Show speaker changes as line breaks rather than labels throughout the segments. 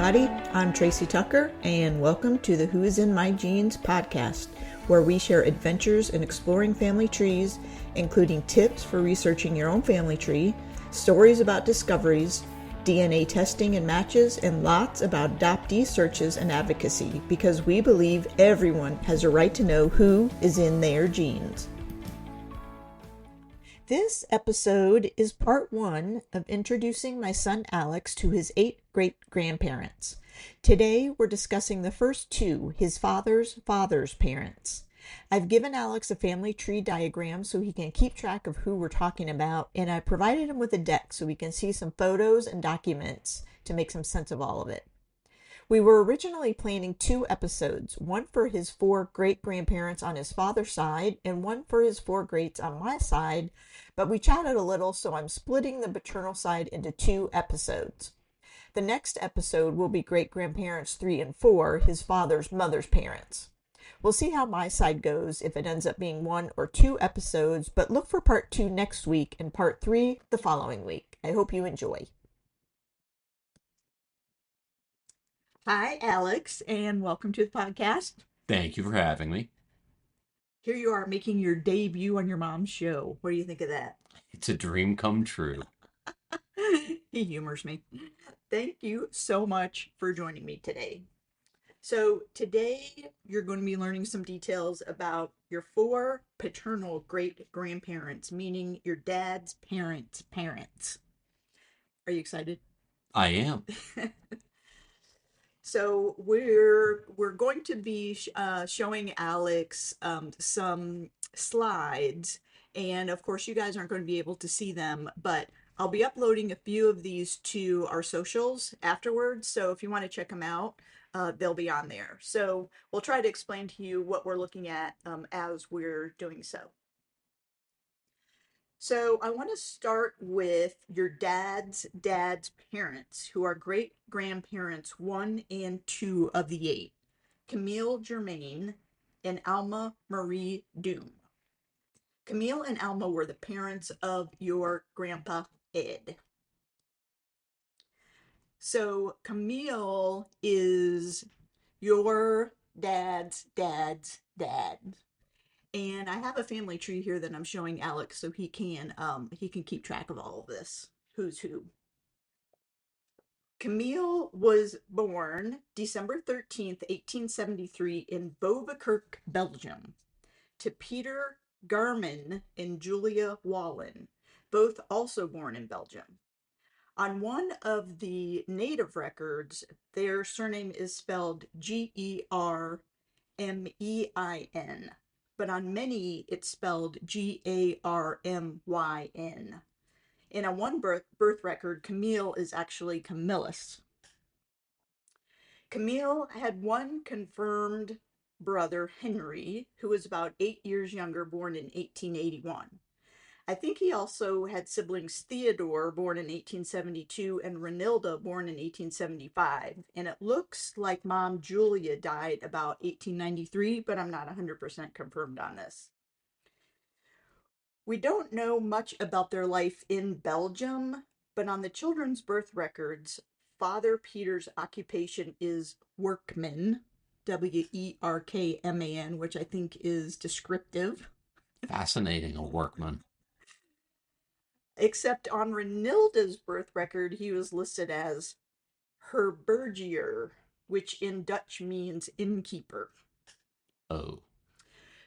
everybody. I'm Tracy Tucker, and welcome to the Who is in My Genes podcast, where we share adventures in exploring family trees, including tips for researching your own family tree, stories about discoveries, DNA testing and matches, and lots about adoptee searches and advocacy, because we believe everyone has a right to know who is in their genes. This episode is part one of introducing my son Alex to his 8 great-grandparents. Today we're discussing the first 2, his father's parents. I've given Alex a family tree diagram so he can keep track of who we're talking about, and I provided him with a deck so he can see some photos and documents to make some sense of all of it. We were originally planning 2 episodes, one for his 4 great-grandparents on his father's side and one for his 4 greats on my side, but we chatted a little, so I'm splitting the paternal side into 2 episodes. The next episode will be great-grandparents 3 and 4, his mother's parents. We'll see how my side goes if it ends up being 1 or 2 episodes, but look for part 2 next week and part 3 the following week. I hope you enjoy. Hi, Alex, and welcome to the podcast.
Thank you for having me.
Here you are making your debut on your mom's show. What do you think of that?
It's a dream come true.
He humors me. Thank you so much for joining me today. So today you're going to be learning some details about your 4 paternal great-grandparents, meaning your dad's parents. Are you excited?
I am.
So we're going to be showing Alex some slides, and of course you guys aren't going to be able to see them, but I'll be uploading a few of these to our socials afterwards, so if you want to check them out, they'll be on there. So we'll try to explain to you what we're looking at as we're doing so. So I want to start with your dad's parents, who are great-grandparents 1 and 2 of the 8, Camille Germain and Alma Marie Doom. Camille and Alma were the parents of your grandpa Ed. So Camille is your dad's dad. And I have a family tree here that I'm showing Alex so he can keep track of all of this. Who's who. Camille was born December 13th, 1873 in Bovekerk, Belgium, to Peter Garman and Julia Wallen, both also born in Belgium. On one of the native records, their surname is spelled Germein, but on many it's spelled Garmyn. In a one birth record, Camille is actually Camillus. Camille had one confirmed brother, Henry, who was about 8 years younger, born in 1881. I think he also had siblings Theodore, born in 1872, and Renilda, born in 1875. And it looks like Mom Julia died about 1893, but I'm not 100% confirmed on this. We don't know much about their life in Belgium, but on the children's birth records, Father Peter's occupation is workman, Werkman, which I think is descriptive.
Fascinating, a workman.
Except on Renilda's birth record, he was listed as herbergier, which in Dutch means innkeeper.
Oh.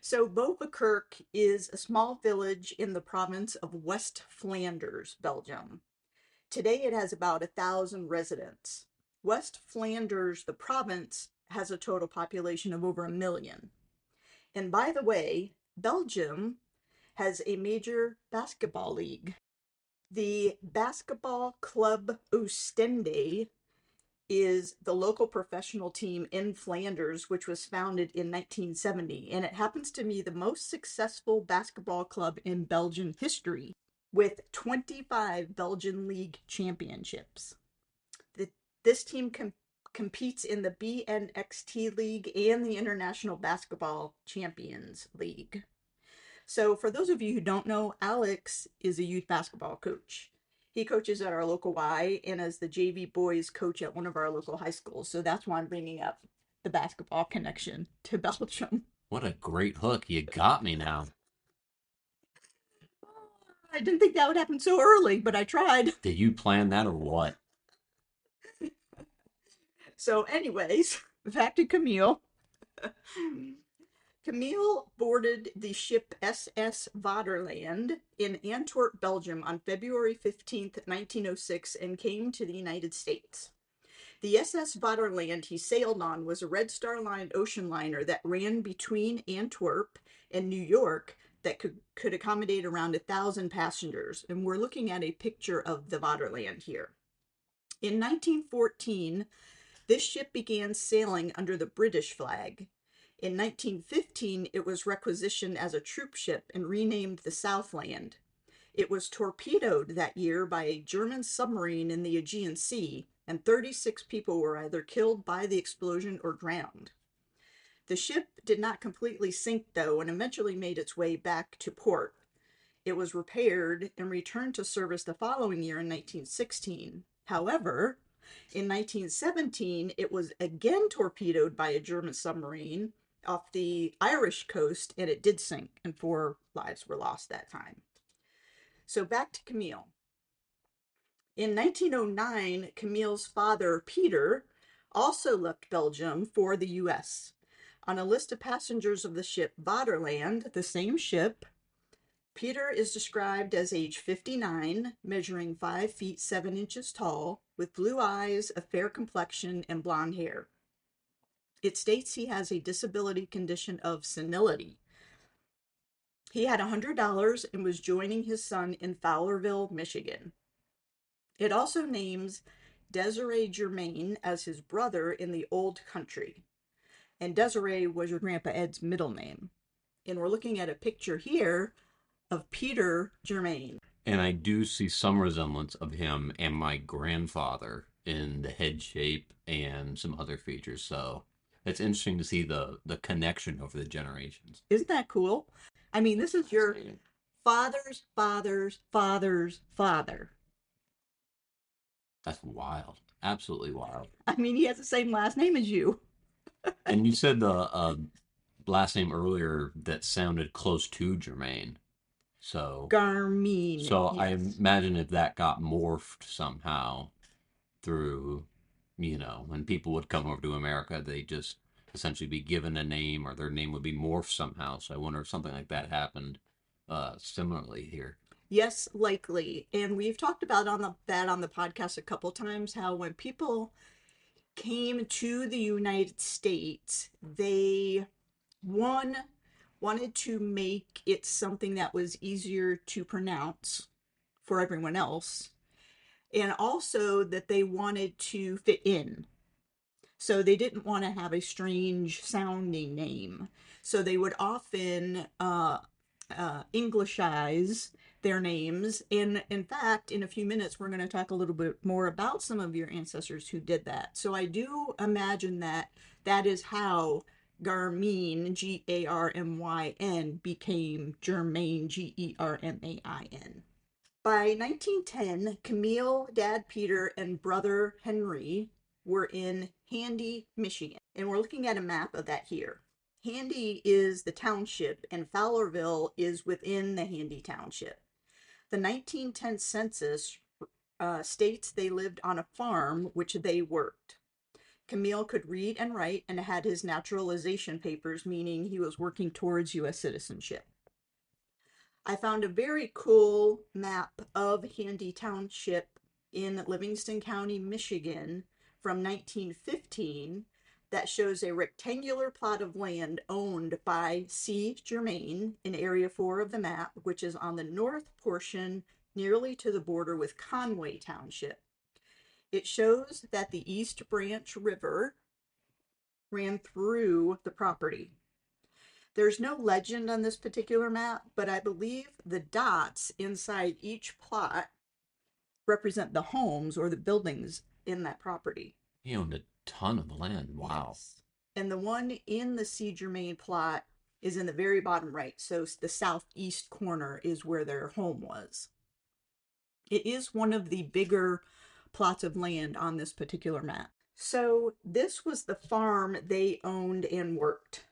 So Bovekerk is a small village in the province of West Flanders, Belgium. Today it has about 1,000 residents. West Flanders, the province, has a total population of over 1 million. And by the way, Belgium has a major basketball league. The Basketball Club Oostende is the local professional team in Flanders, which was founded in 1970, and it happens to be the most successful basketball club in Belgian history, with 25 Belgian League championships. This team competes in the BNXT League and the International Basketball Champions League. So for those of you who don't know, Alex is a youth basketball coach. He coaches at our local Y and as the JV boys coach at one of our local high schools. So that's why I'm bringing up the basketball connection to Belgium.
What a great hook. You got me now.
I didn't think that would happen so early, but I tried.
Did you plan that or what?
So, anyways, back to Camille. Camille boarded the ship SS Vaterland in Antwerp, Belgium on February 15th, 1906, and came to the United States. The SS Vaterland he sailed on was a Red Star Line ocean liner that ran between Antwerp and New York that could accommodate around 1,000 passengers. And we're looking at a picture of the Vaterland here. In 1914, this ship began sailing under the British flag. In 1915, it was requisitioned as a troop ship and renamed the Southland. It was torpedoed that year by a German submarine in the Aegean Sea, and 36 people were either killed by the explosion or drowned. The ship did not completely sink, though, and eventually made its way back to port. It was repaired and returned to service the following year in 1916. However, in 1917, it was again torpedoed by a German submarine off the Irish coast, and it did sink, and 4 lives were lost that time. So back to Camille. In 1909, Camille's father, Peter, also left Belgium for the US. On a list of passengers of the ship Vaterland, the same ship, Peter is described as age 59, measuring 5 feet 7 inches tall, with blue eyes, a fair complexion, and blonde hair. It states he has a disability condition of senility. He had $100 and was joining his son in Fowlerville, Michigan. It also names Desiree Germain as his brother in the old country. And Desiree was your Grandpa Ed's middle name. And we're looking at a picture here of Peter Germain.
And I do see some resemblance of him and my grandfather in the head shape and some other features. So it's interesting to see the connection over the generations.
Isn't that cool? I mean, this is your father's father's father's father.
That's wild. Absolutely wild.
I mean, he has the same last name as you.
And you said the last name earlier that sounded close to Jermaine.
Garmin.
So I
Yes.
imagine if that got morphed somehow through, when people would come over to America, they just essentially be given a name or their name would be morphed somehow. So I wonder if something like that happened similarly here.
Yes, likely. And we've talked about that on the podcast a couple times, how when people came to the United States, they one wanted to make it something that was easier to pronounce for everyone else, and also that they wanted to fit in. So they didn't want to have a strange sounding name. So they would often Englishize their names. And in fact, in a few minutes, we're going to talk a little bit more about some of your ancestors who did that. So I do imagine that that is how Garmin, Garmyn, became Germain, Germain. By 1910, Camille, Dad Peter, and brother Henry were in Handy, Michigan. And we're looking at a map of that here. Handy is the township, and Fowlerville is within the Handy township. The 1910 census states they lived on a farm, which they worked. Camille could read and write and had his naturalization papers, meaning he was working towards U.S. citizenship. I found a very cool map of Handy Township in Livingston County, Michigan from 1915 that shows a rectangular plot of land owned by C. Germain in Area 4 of the map, which is on the north portion nearly to the border with Conway Township. It shows that the East Branch River ran through the property. There's no legend on this particular map, but I believe the dots inside each plot represent the homes or the buildings in that property.
He owned a ton of land. Wow.
Yes. And the one in the C. Germain plot is in the very bottom right. So the southeast corner is where their home was. It is one of the bigger plots of land on this particular map. So this was the farm they owned and worked.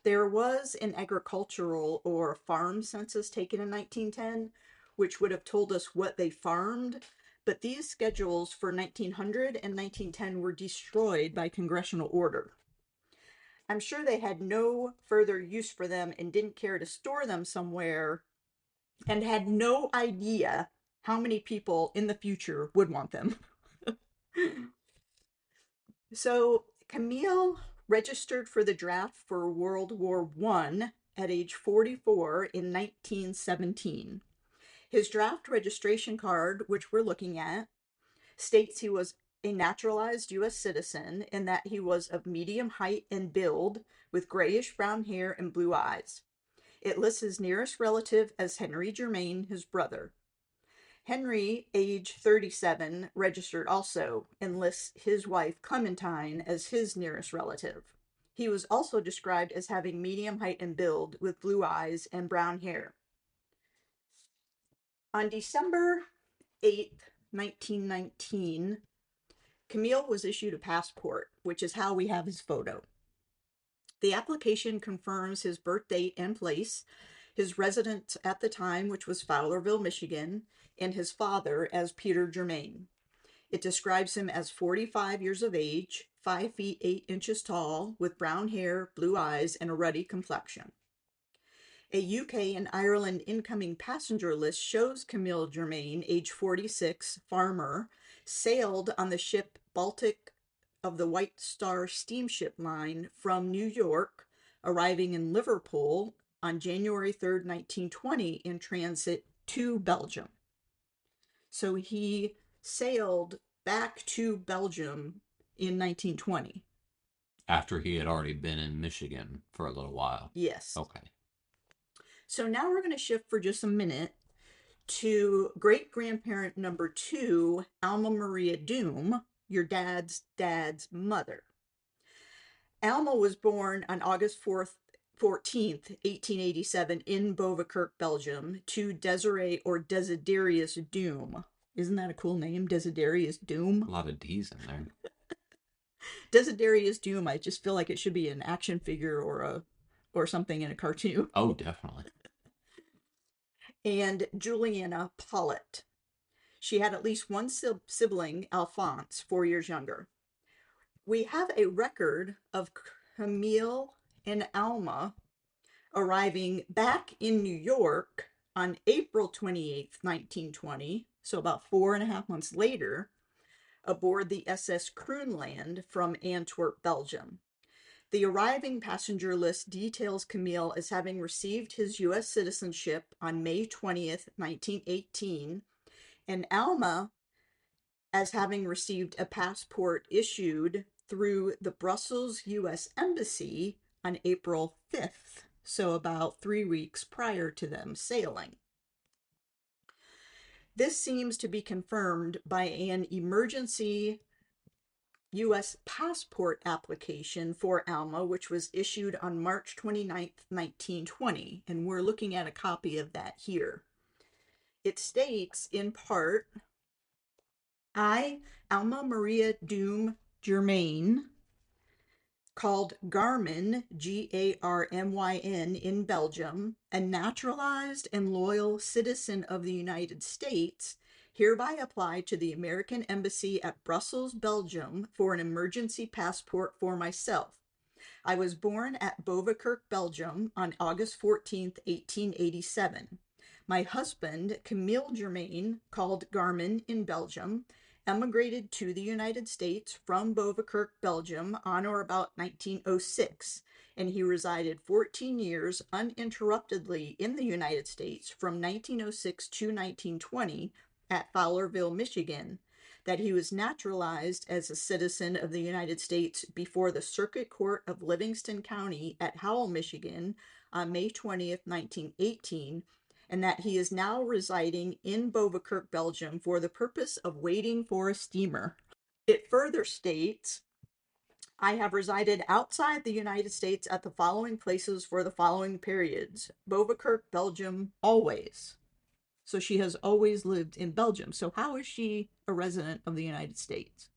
There was an agricultural or farm census taken in 1910, which would have told us what they farmed, but these schedules for 1900 and 1910 were destroyed by congressional order. I'm sure they had no further use for them and didn't care to store them somewhere and had no idea how many people in the future would want them. So Camille registered for the draft for World War I at age 44 in 1917. His draft registration card, which we're looking at, states he was a naturalized U.S. citizen and that he was of medium height and build with grayish brown hair and blue eyes. It lists his nearest relative as Henry Germain, his brother. Henry, age 37, registered also and lists his wife Clementine as his nearest relative. He was also described as having medium height and build with blue eyes and brown hair. On December 8th, 1919, Camille was issued a passport, which is how we have his photo. The application confirms his birth date and place, his residence at the time, which was Fowlerville, Michigan, and his father as Peter Germain. It describes him as 45 years of age, 5 feet 8 inches tall, with brown hair, blue eyes, and a ruddy complexion. A UK and Ireland incoming passenger list shows Camille Germain, age 46, farmer, sailed on the ship Baltic of the White Star Steamship Line from New York, arriving in Liverpool on January 3rd, 1920, in transit to Belgium. So he sailed back to Belgium in 1920.
After he had already been in Michigan for a little while.
Yes.
Okay.
So now we're going to shift for just a minute to great-grandparent number 2, Alma Maria Doom, your dad's mother. Alma was born on August 14th, 1887 in Bovikirk, Belgium, to Desiree or Desiderius Doom. Isn't that a cool name, Desiderius Doom?
A lot of D's in there.
Desiderius Doom, I just feel like it should be an action figure or something in a cartoon.
Oh, definitely.
And Juliana Pollitt. She had at least one sibling, Alphonse, 4 years younger. We have a record of Camille and Alma arriving back in New York on April 28th, 1920, so about 4.5 months later, aboard the SS Kroonland from Antwerp, Belgium. The arriving passenger list details Camille as having received his U.S. citizenship on May 20th, 1918, and Alma as having received a passport issued through the Brussels U.S. Embassy on April 5th, so about 3 weeks prior to them sailing. This seems to be confirmed by an emergency U.S. passport application for Alma, which was issued on March 29th, 1920, and we're looking at a copy of that here. It states, in part, I, Alma Maria Doom Germain, called Garmin, Garmyn, in Belgium, a naturalized and loyal citizen of the United States, hereby apply to the American Embassy at Brussels, Belgium, for an emergency passport for myself. I was born at Bovikirk, Belgium, on August 14th, 1887. My husband, Camille Germain, called Garmin in Belgium, emigrated to the United States from Bovikirk, Belgium, on or about 1906, and he resided 14 years uninterruptedly in the United States from 1906 to 1920 at Fowlerville, Michigan, that he was naturalized as a citizen of the United States before the Circuit Court of Livingston County at Howell, Michigan on May 20th, 1918, and that he is now residing in Bovikirk, Belgium for the purpose of waiting for a steamer. It further states, I have resided outside the United States at the following places for the following periods. Bovikirk, Belgium, always. So she has always lived in Belgium. So how is she a resident of the United States?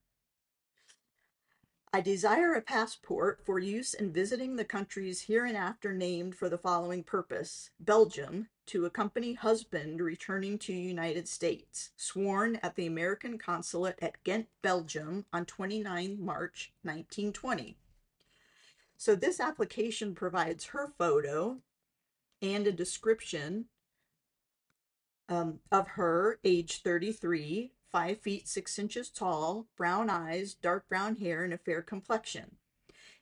I desire a passport for use in visiting the countries hereinafter named for the following purpose: Belgium, to accompany husband returning to United States, sworn at the American consulate at Ghent, Belgium on 29 March 1920. So this application provides her photo and a description of her, age 33, 5 feet 6 inches tall, brown eyes, dark brown hair, and a fair complexion.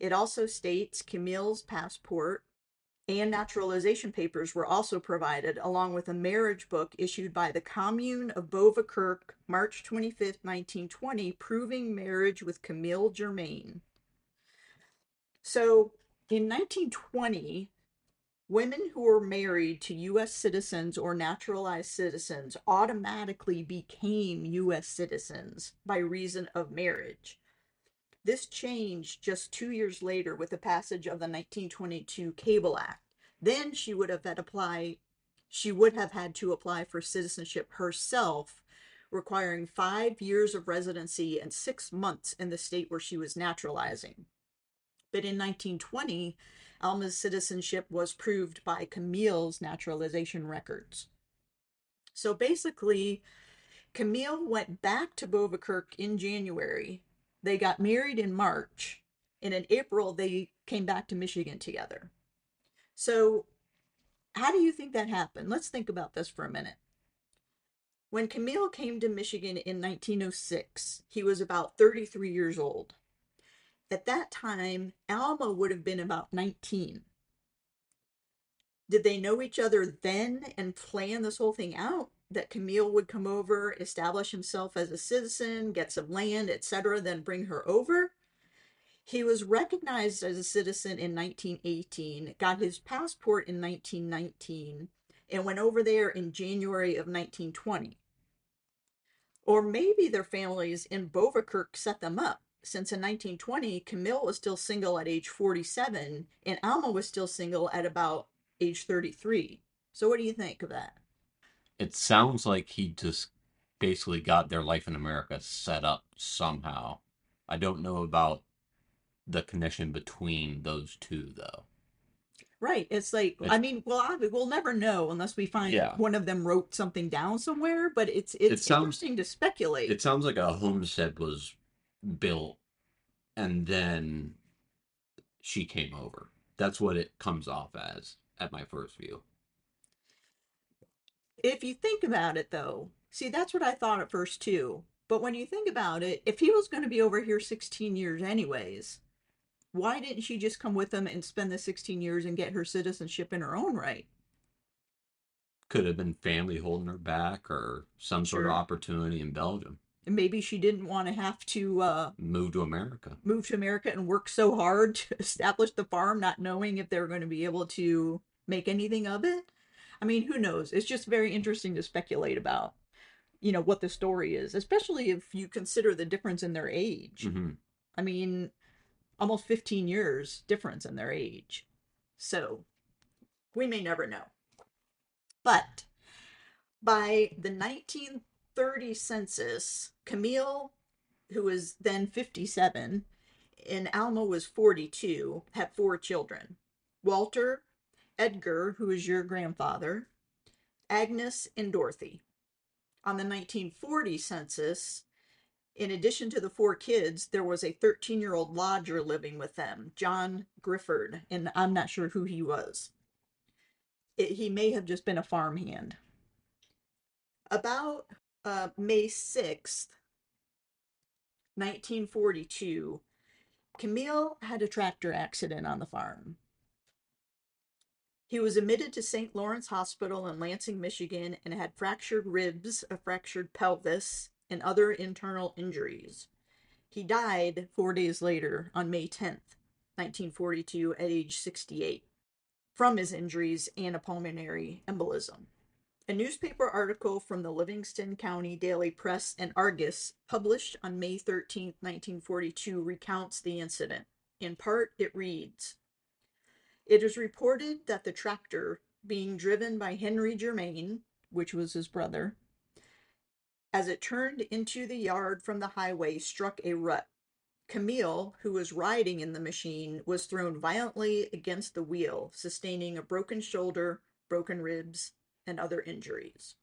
It also states Camille's passport and naturalization papers were also provided, along with a marriage book issued by the Commune of Beauvais-Kirk, March 25th, 1920, proving marriage with Camille Germain. So in 1920, women who were married to U.S. citizens or naturalized citizens automatically became U.S. citizens by reason of marriage. This changed just 2 years later with the passage of the 1922 Cable Act. Then she would have had to apply for citizenship herself, requiring 5 years of residency and 6 months in the state where she was naturalizing. But in 1920, Alma's citizenship was proved by Camille's naturalization records. So basically, Camille went back to Beauvais-Kirk in January. They got married in March, and in April they came back to Michigan together. So, how do you think that happened? Let's think about this for a minute. When Camille came to Michigan in 1906, he was about 33 years old. At that time, Alma would have been about 19. Did they know each other then and plan this whole thing out? That Camille would come over, establish himself as a citizen, get some land, etc., then bring her over? He was recognized as a citizen in 1918, got his passport in 1919, and went over there in January of 1920. Or maybe their families in Beauvais-Kirk set them up, since in 1920, Camille was still single at age 47, and Alma was still single at about age 33. So what do you think of that?
It sounds like he just basically got their life in America set up somehow. I don't know about the connection between those two, though.
Right. It's like, I
It's
mean, well, we'll never know unless we find
yeah.
one of them wrote something down somewhere, but it's
It
it's
sounds
interesting to speculate.
it sounds like a homestead was built and then she came over. That's what it comes off as at my first view.
If you think about it though, see, that's what I thought at first too. But when you think about it, if he was going to be over here 16 years anyways, why didn't she just come with him and spend the 16 years and get her citizenship in her own right?
Could have been family holding her back or some sort of
Sure.
opportunity in Belgium.
And maybe she didn't want to have to
Move to America.
move to America and work so hard to establish the farm, not knowing if they were going to be able to make anything of it. I mean, who knows? It's just very interesting to speculate about, what the story is, especially if you consider the difference in their age.
Mm-hmm.
I mean, almost 15 years difference in their age. So we may never know. But by the 1930 census, Camille, who was then 57, and Alma was 42, had 4 children: Walter, Edgar, who is your grandfather, Agnes, and Dorothy. On the 1940 census, in addition to the 4 kids, there was a 13-year-old lodger living with them, John Grifford, and I'm not sure who he was. He may have just been a farmhand. About May 6th, 1942, Camille had a tractor accident on the farm. He was admitted to St. Lawrence Hospital in Lansing, Michigan, and had fractured ribs, a fractured pelvis, and other internal injuries. He died 4 days later on May 10th, 1942, at age 68, from his injuries and a pulmonary embolism. A newspaper article from the Livingston County Daily Press and Argus, published on May 13th, 1942, recounts the incident. In part, it reads: It is reported that the tractor, being driven by Henry Germain, which was his brother, as it turned into the yard from the highway, struck a rut. Camille, who was riding in the machine, was thrown violently against the wheel, sustaining a broken shoulder, broken ribs, and other injuries.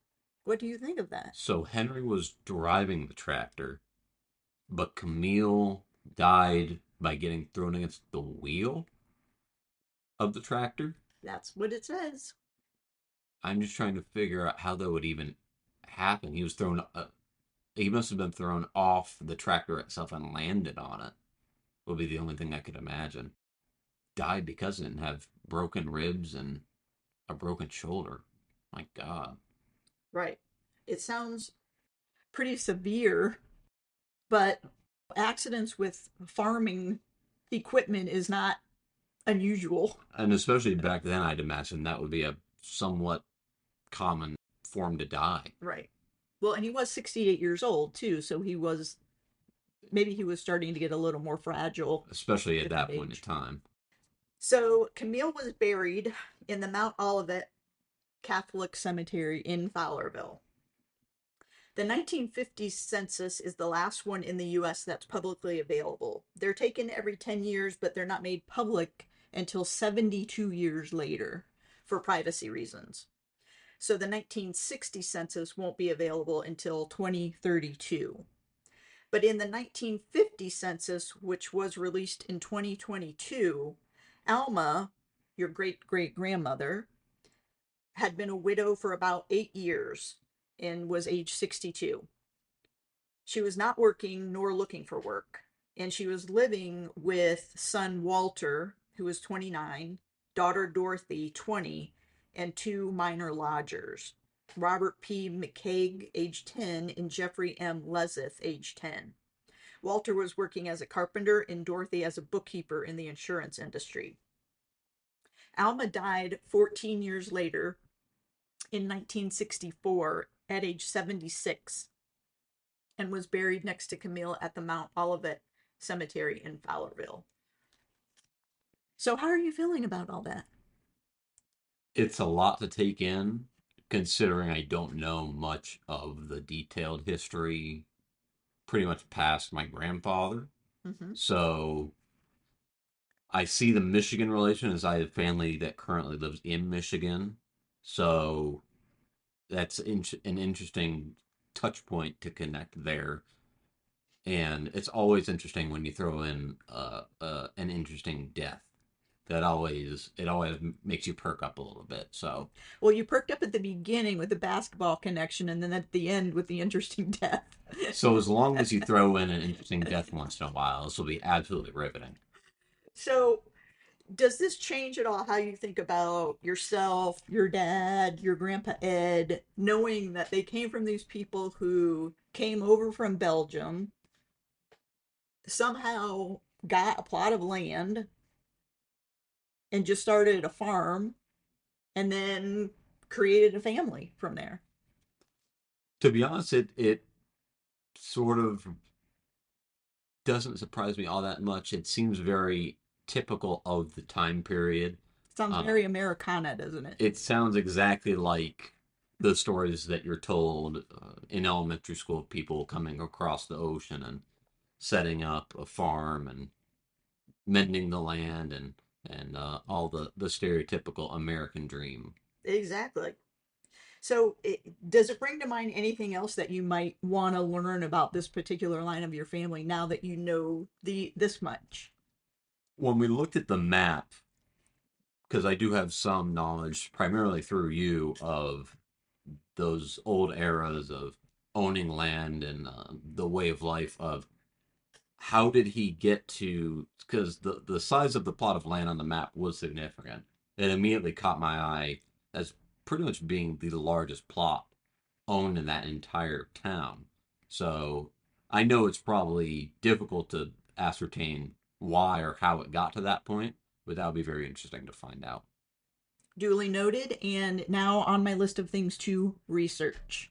What do you think of that?
So Henry was driving the tractor, but Camille died by getting thrown against the wheel of the tractor.
That's what it says.
I'm just trying to figure out how that would even happen. He was thrown. He must have been thrown off the tractor itself and landed on it. Would be the only thing I could imagine. Died because he didn't have broken ribs and a broken shoulder. My God.
Right. It sounds pretty severe, but accidents with farming equipment is not unusual.
And especially back then, I'd imagine that would be a somewhat common form to die.
Right. Well, and he was 68 years old too, so maybe he was starting to get a little more fragile,
especially at that
age.
point in time.
So Camille was buried in the Mount Olivet Catholic Cemetery in Fowlerville. The 1950 census is the last one in the U.S. that's publicly available. They're taken every 10 years, but they're not made public until 72 years later for privacy reasons. So the 1960 census won't be available until 2032. But in the 1950 census, which was released in 2022, Alma, your great-great-grandmother, had been a widow for about 8 years and was age 62. She was not working nor looking for work, and she was living with son Walter, who was 29, daughter Dorothy, 20, and two minor lodgers, Robert P. McCaig, age 10, and Jeffrey M. Lezeth, age 10. Walter was working as a carpenter and Dorothy as a bookkeeper in the insurance industry. Alma died 14 years later in 1964 at age 76 and was buried next to Camille at the Mount Olivet Cemetery in Fowlerville. So how are you feeling about all that?
It's a lot to take in, considering I don't know much of the detailed history pretty much past my grandfather.
Mm-hmm.
So I see the Michigan relation as I have family that currently lives in Michigan. So that's an interesting touch point to connect there. And it's always interesting when you throw in an interesting death. It always makes you perk up a little bit. So,
well, you perked up at the beginning with the basketball connection, and then at the end with the interesting death.
So as long as you throw in an interesting death once in a while, this will be absolutely riveting.
So, does this change at all how you think about yourself, your dad, your grandpa Ed, knowing that they came from these people who came over from Belgium, somehow got a plot of land and just started a farm and then created a family from there?
To be honest, it sort of doesn't surprise me all that much. It seems very typical of the time period.
Sounds very Americana, doesn't it?
It sounds exactly like the stories that you're told in elementary school, people coming across the ocean and setting up a farm and mending the land and all the stereotypical American dream.
Exactly. So, does it bring to mind anything else that you might want to learn about this particular line of your family now that you know this much?
When we looked at the map, because I do have some knowledge, primarily through you, of those old eras of owning land and the way of life of how did he get to, because the size of the plot of land on the map was significant. It immediately caught my eye as pretty much being the largest plot owned in that entire town. So I know it's probably difficult to ascertain why or how it got to that point, but that would be very interesting to find out.
Duly noted, and now on my list of things to research.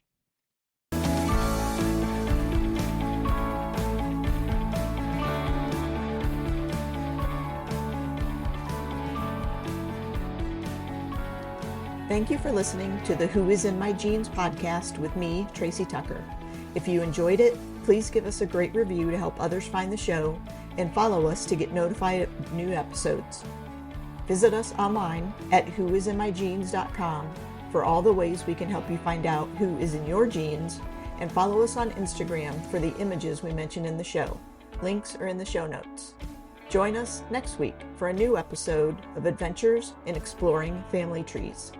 Thank you for listening to the Who Is in My Genes podcast with me, Tracy Tucker. If you enjoyed it, please give us a great review to help others find the show and follow us to get notified of new episodes. Visit us online at whoisinmygenes.com for all the ways we can help you find out who is in your genes, and follow us on Instagram for the images we mention in the show. Links are in the show notes. Join us next week for a new episode of Adventures in Exploring Family Trees.